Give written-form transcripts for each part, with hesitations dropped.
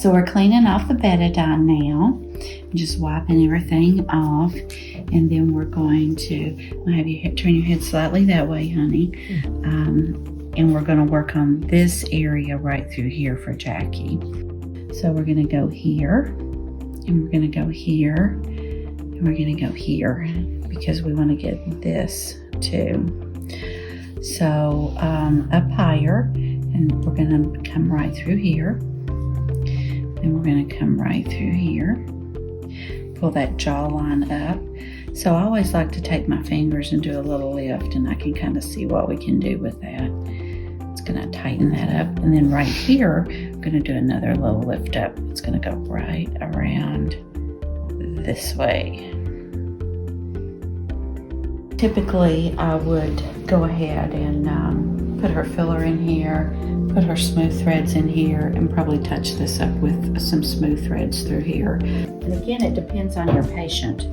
So we're cleaning off the betadine now, just wiping everything off, and then we're going to have you turn your head slightly that way, honey, and we're going to work on this area right through here for Jackie. So we're going to go here, and we're going to go here, and we're going to go here, because we want to get this too. So up higher, and we're going to come right through here, and we're going to come right through here, pull that jawline up. So I always like to take my fingers and do a little lift, and I can kind of see what we can do with that. It's going to tighten that up, and then right here I'm going to do another little lift up. It's going to go right around this way. Typically I would go ahead and put her filler in here, put her smooth threads in here, and probably touch this up with some smooth threads through here. And again, it depends on your patient.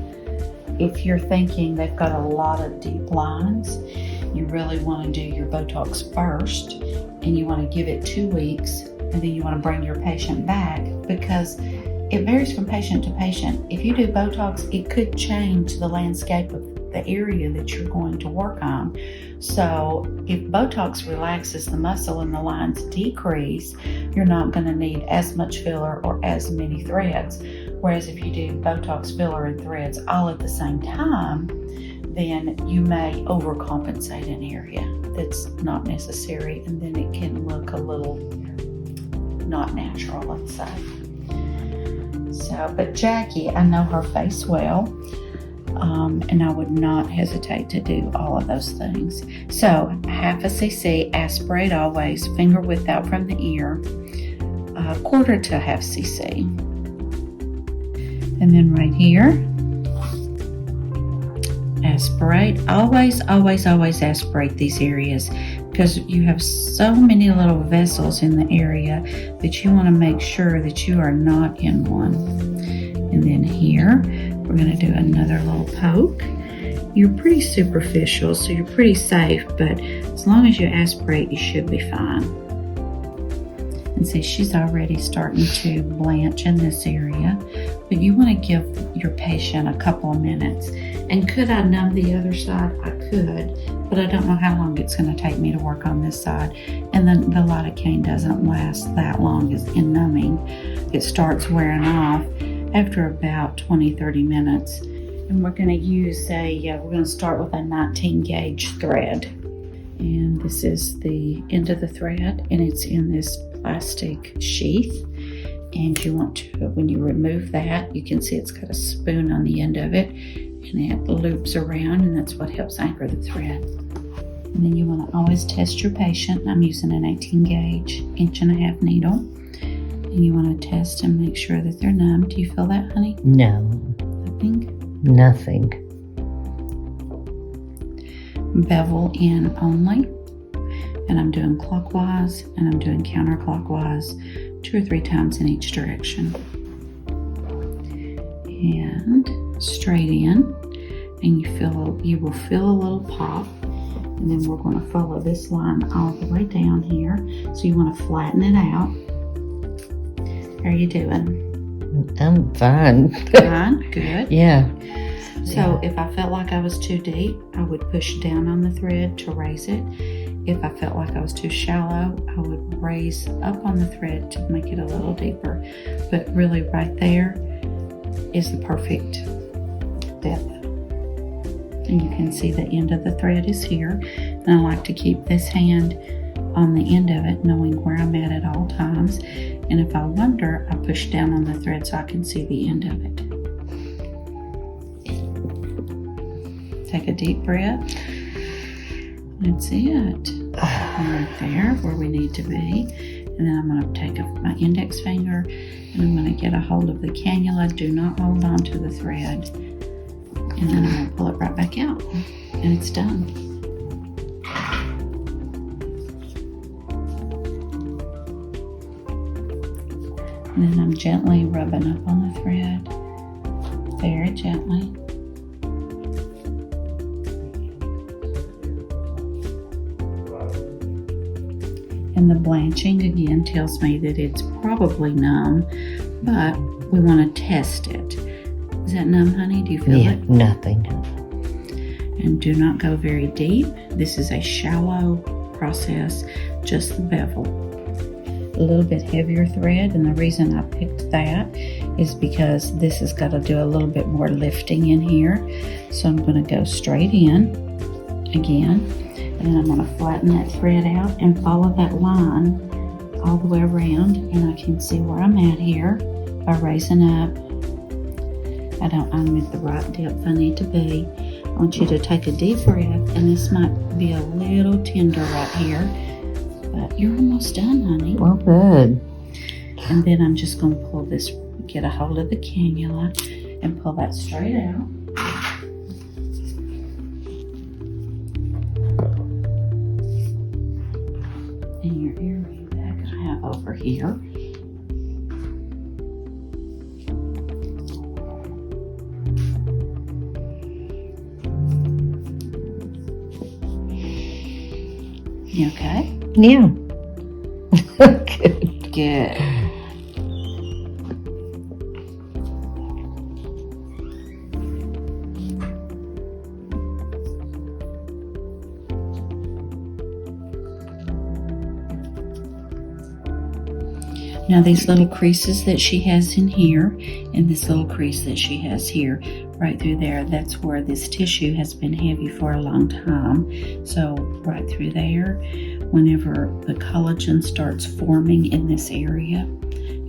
If you're thinking they've got a lot of deep lines, you really want to do your Botox first, and you want to give it 2 weeks, and then you want to bring your patient back, because it varies from patient to patient. If you do Botox, it could change the landscape of the area that you're going to work on. So if Botox relaxes the muscle and the lines decrease, you're not going to need as much filler or as many threads. Whereas if you do Botox, filler, and threads all at the same time, then you may overcompensate an area that's not necessary, and then it can look a little not natural, let's say. So, but Jackie, I know her face well, and I would not hesitate to do all of those things. So, half a cc, aspirate always, finger width out from the ear, quarter to half cc. And then right here, aspirate. Always, always, always aspirate these areas, because you have so many little vessels in the area that you want to make sure that you are not in one. And then here, we're going to do another little poke. You're pretty superficial, so you're pretty safe, but as long as you aspirate, you should be fine. And see, she's already starting to blanch in this area, but you want to give your patient a couple of minutes. And could I numb the other side? I could, but I don't know how long it's going to take me to work on this side. And then the lidocaine doesn't last that long as in numbing. It starts wearing off after about 20-30 minutes. And we're going to use we're going to start with a 19 gauge thread. And this is the end of the thread, and it's in this plastic sheath. And you want to, when you remove that, you can see it's got a spoon on the end of it, and it loops around, and that's what helps anchor the thread. And then you want to always test your patient. I'm using an 18 gauge 1.5 inch needle, and you want to test and make sure that they're numb. Do you feel that, honey? No. Nothing? Nothing. Bevel in only, and I'm doing clockwise and I'm doing counterclockwise 2 or 3 times in each direction, and straight in, and you will feel a little pop. And then we're going to follow this line all the way down here, so you want to flatten it out. How are you doing? I'm fine. Fine? Good. Yeah. So if I felt like I was too deep, I would push down on the thread to raise it. If I felt like I was too shallow, I would raise up on the thread to make it a little deeper. But really right there is the perfect depth. And you can see the end of the thread is here. And I like to keep this hand on the end of it, knowing where I'm at all times. And if I wonder, I push down on the thread so I can see the end of it. Take a deep breath. That's it. Right there where we need to be. And then I'm going to take my index finger, and I'm going to get a hold of the cannula. Do not hold on to the thread. And then I'm going to pull it right back out. And it's done. And then I'm gently rubbing up on the thread. Very gently. And the blanching again tells me that it's probably numb, but we want to test it. Is that numb, honey? Do you feel it? Nothing. And do not go very deep. This is a shallow process, just the bevel. A little bit heavier thread, and the reason I picked that is because this has got to do a little bit more lifting in here. So I'm going to go straight in again, and I'm going to flatten that thread out and follow that line all the way around, and I can see where I'm at here by raising up. I'm at the right depth I need to be. I want you to take a deep breath, and this might be a little tender right here, but you're almost done, honey. Well, good. And then I'm just going to pull this, get a hold of the cannula and pull that straight out. And your earring back I have over here. You okay? Yeah. Good. Good. Now these little creases that she has in here, and this little crease that she has here, right through there, that's where this tissue has been heavy for a long time. So right through there, whenever the collagen starts forming in this area,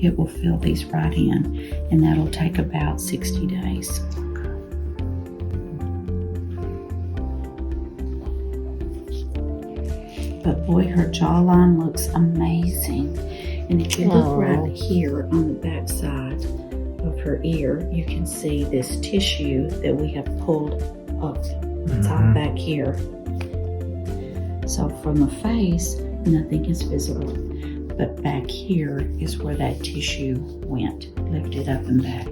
it will fill these right in, and that'll take about 60 days. But boy, her jawline looks amazing. And if you look right here on the back side of her ear, you can see this tissue that we have pulled up. It's all back here. So from the face, nothing is visible. But back here is where that tissue went, lifted up and back.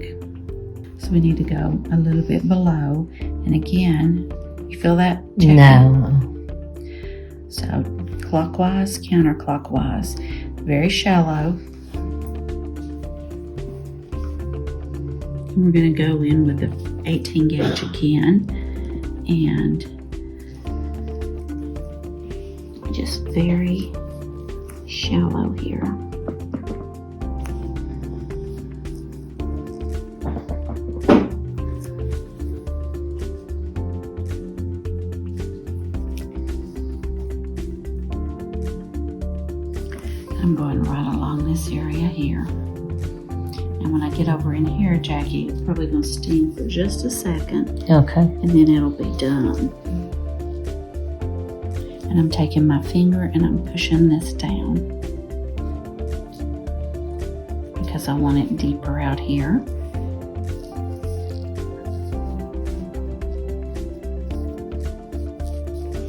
So we need to go a little bit below. And again, you feel that? No. So clockwise, counterclockwise. Very shallow. And we're going to go in with the 18 gauge again, and just very shallow here. I'm going right along this area here. And when I get over in here, Jackie, it's probably going to steam for just a second. Okay. And then it'll be done. And I'm taking my finger and I'm pushing this down, because I want it deeper out here.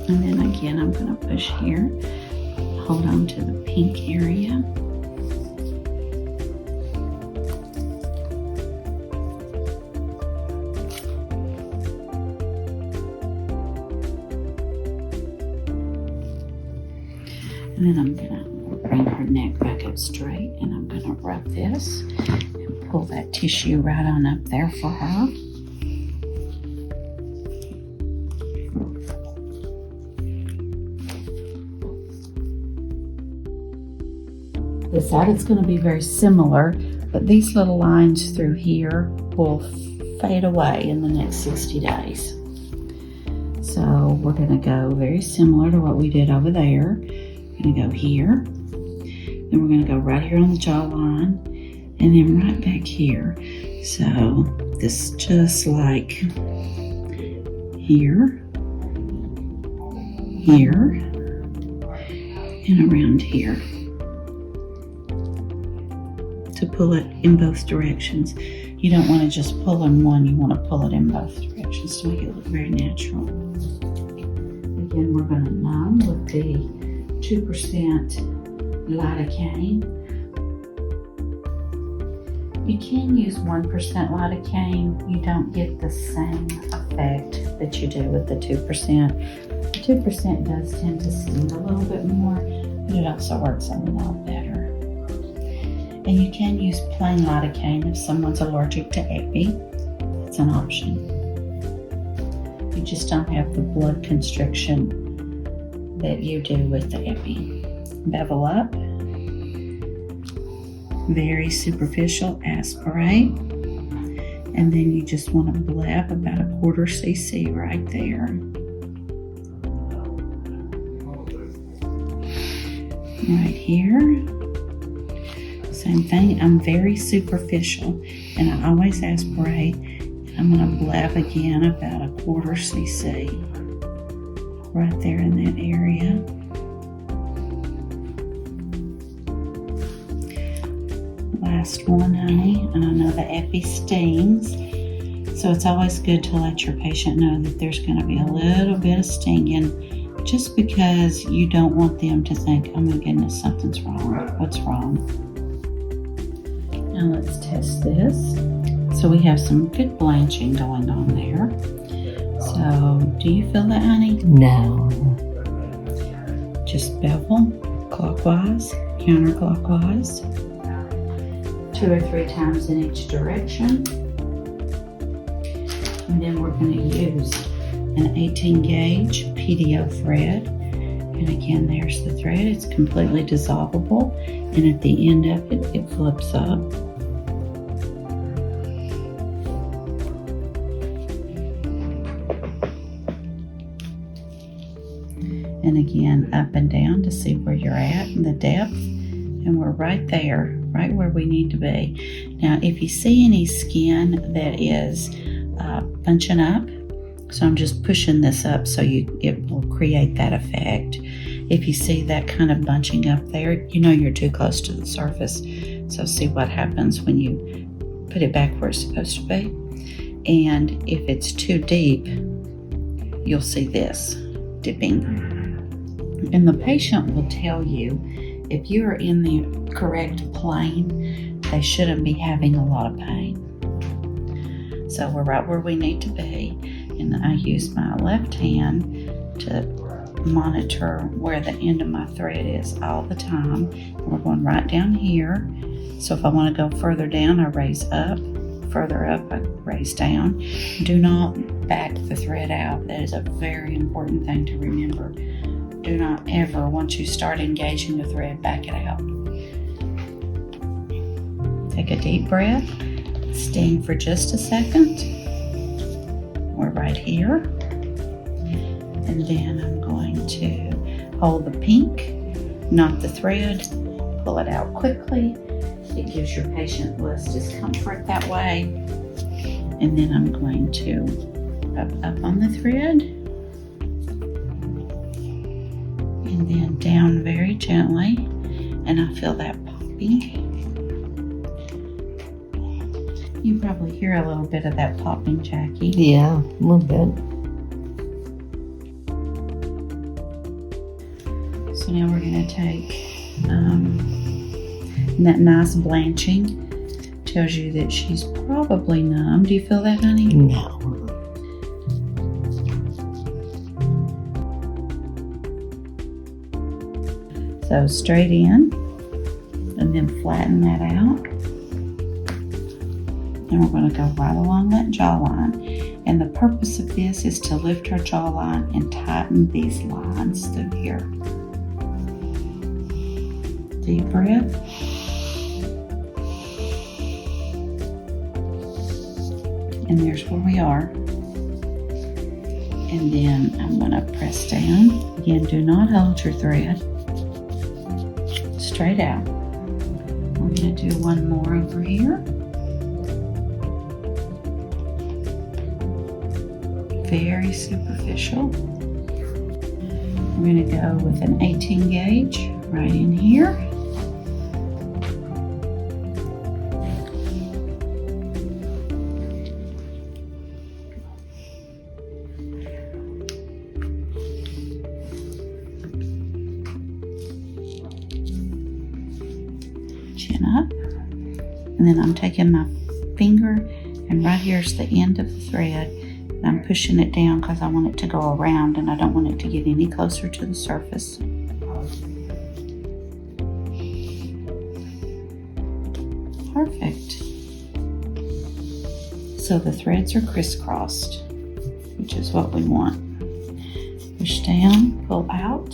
And then again, I'm going to push here. Hold on to the pink area. And then I'm going to bring her neck back up straight, and I'm going to rub this and pull that tissue right on up there for her. This side is going to be very similar, but these little lines through here will fade away in the next 60 days. So we're going to go very similar to what we did over there. We're going to go here, then we're going to go right here on the jawline, and then right back here. So this just like here, here, and around here. To pull it in both directions. You don't want to just pull in one, you want to pull it in both directions to make it look very natural. Again, we're going to numb with the 2% lidocaine. You can use 1% lidocaine. You don't get the same effect that you do with the 2%. The 2% does tend to sting a little bit more, but it also works a lot better. And you can use plain lidocaine if someone's allergic to epi. It's an option. You just don't have the blood constriction that you do with the epi. Bevel up. Very superficial, aspirate. And then you just want to bleb about 1/4 cc right there. Right here. Same thing. I'm very superficial and I always aspirate. I'm going to bleb again about 1/4 cc right there in that area. Last one, honey, and I know the epi stings, so it's always good to let your patient know that there's going to be a little bit of stinging, just because you don't want them to think, oh my goodness, something's wrong. What's wrong? Now let's test this. So we have some good blanching going on there. So do you feel that, honey? No. Just bevel clockwise, counterclockwise, 2 or 3 times in each direction. And then we're going to use an 18 gauge PDO thread. And again, there's the thread. It's completely dissolvable. And at the end of it, it flips up. And again, up and down to see where you're at and the depth. And we're right there, right where we need to be. Now, if you see any skin that is bunching up, so I'm just pushing this up so it will create that effect. If you see that kind of bunching up there, you know you're too close to the surface. So see what happens when you put it back where it's supposed to be. And if it's too deep, you'll see this dipping. And the patient will tell you if you are in the correct plane, they shouldn't be having a lot of pain. So we're right where we need to be. And I use my left hand to monitor where the end of my thread is all the time. And we're going right down here. So if I want to go further down, I raise up. Further up, I raise down. Do not back the thread out. That is a very important thing to remember. Do not ever, once you start engaging the thread, back it out. Take a deep breath. Sting for just a second. We're right here. And then I'm going to hold the pink, not the thread, pull it out quickly. It gives your patient less discomfort that way. And then I'm going to rub up on the thread. And then down very gently. And I feel that popping. You probably hear a little bit of that popping, Jackie. Yeah, a little bit. So now we're going to take that nice blanching. Tells you that she's probably numb. Do you feel that, honey? No. So straight in and then flatten that out. And we're going to go right along that jawline. And the purpose of this is to lift her jawline and tighten these lines through here. Deep breath. And there's where we are. And then I'm going to press down. Again, do not hold your thread. Straight out. We're going to do one more over here. Very superficial. We're going to go with an 18 gauge right in here. Chin up. And then I'm taking my finger and right here's the end of the thread. And I'm pushing it down because I want it to go around and I don't want it to get any closer to the surface. Perfect. So the threads are crisscrossed, which is what we want. Push down, pull out.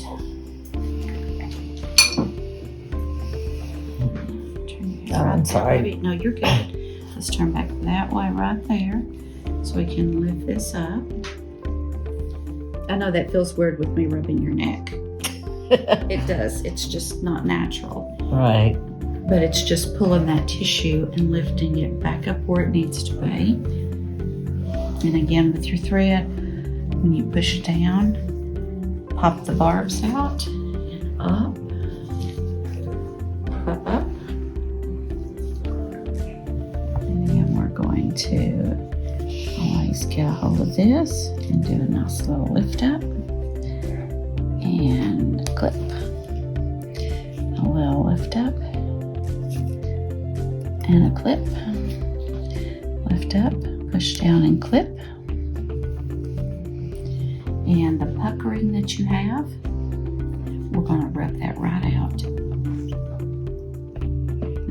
Turn back I'm sorry. baby. No, you're good. Let's turn back that way right there so we can lift this up. I know that feels weird with me rubbing your neck. It does. It's just not natural. Right. But it's just pulling that tissue and lifting it back up where it needs to be. And again, with your thread, when you push down, pop the barbs out and up, up. And then we're going to always get a hold of this and do a nice little lift up and clip. A little lift up and a clip. Lift up, push down and clip. And the puckering that you have, we're going to rub that right out.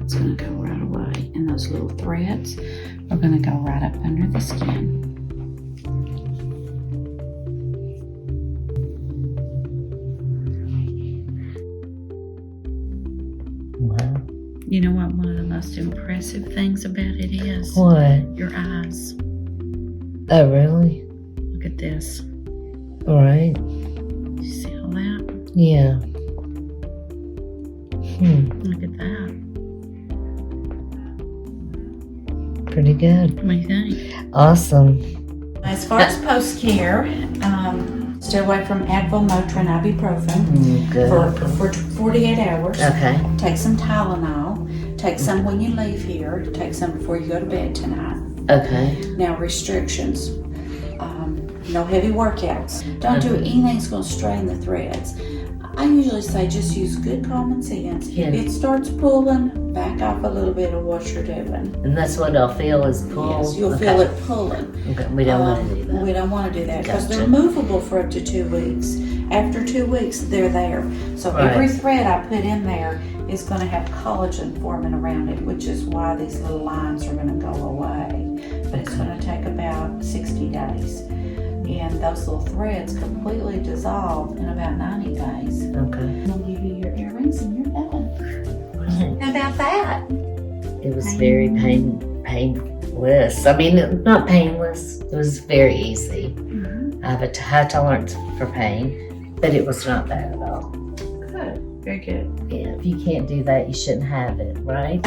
It's going to go right away. And those little threads are going to go right up under the skin. Wow. You know what one of the most impressive things about it is? What? Your eyes. Oh, really? Look at this. All right. You see all that? Yeah. Look at that. Pretty good. What do you think? Awesome. As far as post-care, stay away from Advil, Motrin, ibuprofen Good. for 48 hours. Okay. Take some Tylenol. Take some when you leave here. Take some before you go to bed tonight. Okay. Now, restrictions. No heavy workouts. Don't do anything that's going to strain the threads. I usually say just use good common sense. Yeah. If it starts pulling, back off a little bit of what you're doing. And that's what I'll feel is pull. Yes, you'll feel it pulling. Okay. We don't want to do that. We don't want to do that because Gotcha. they're movable for up to 2 weeks. After 2 weeks, they're there. So Right. every thread I put in there is going to have collagen forming around it, which is why these little lines are going to go away. But it's going to take about 60 days. And those little threads completely dissolve in about 90 days. Okay. I'll give you your earrings and you're done. How about that? It was very painless. I mean, not painless. It was very easy. I have a high tolerance for pain, but it was not bad at all. Good. Very good. Yeah, if you can't do that, you shouldn't have it, right?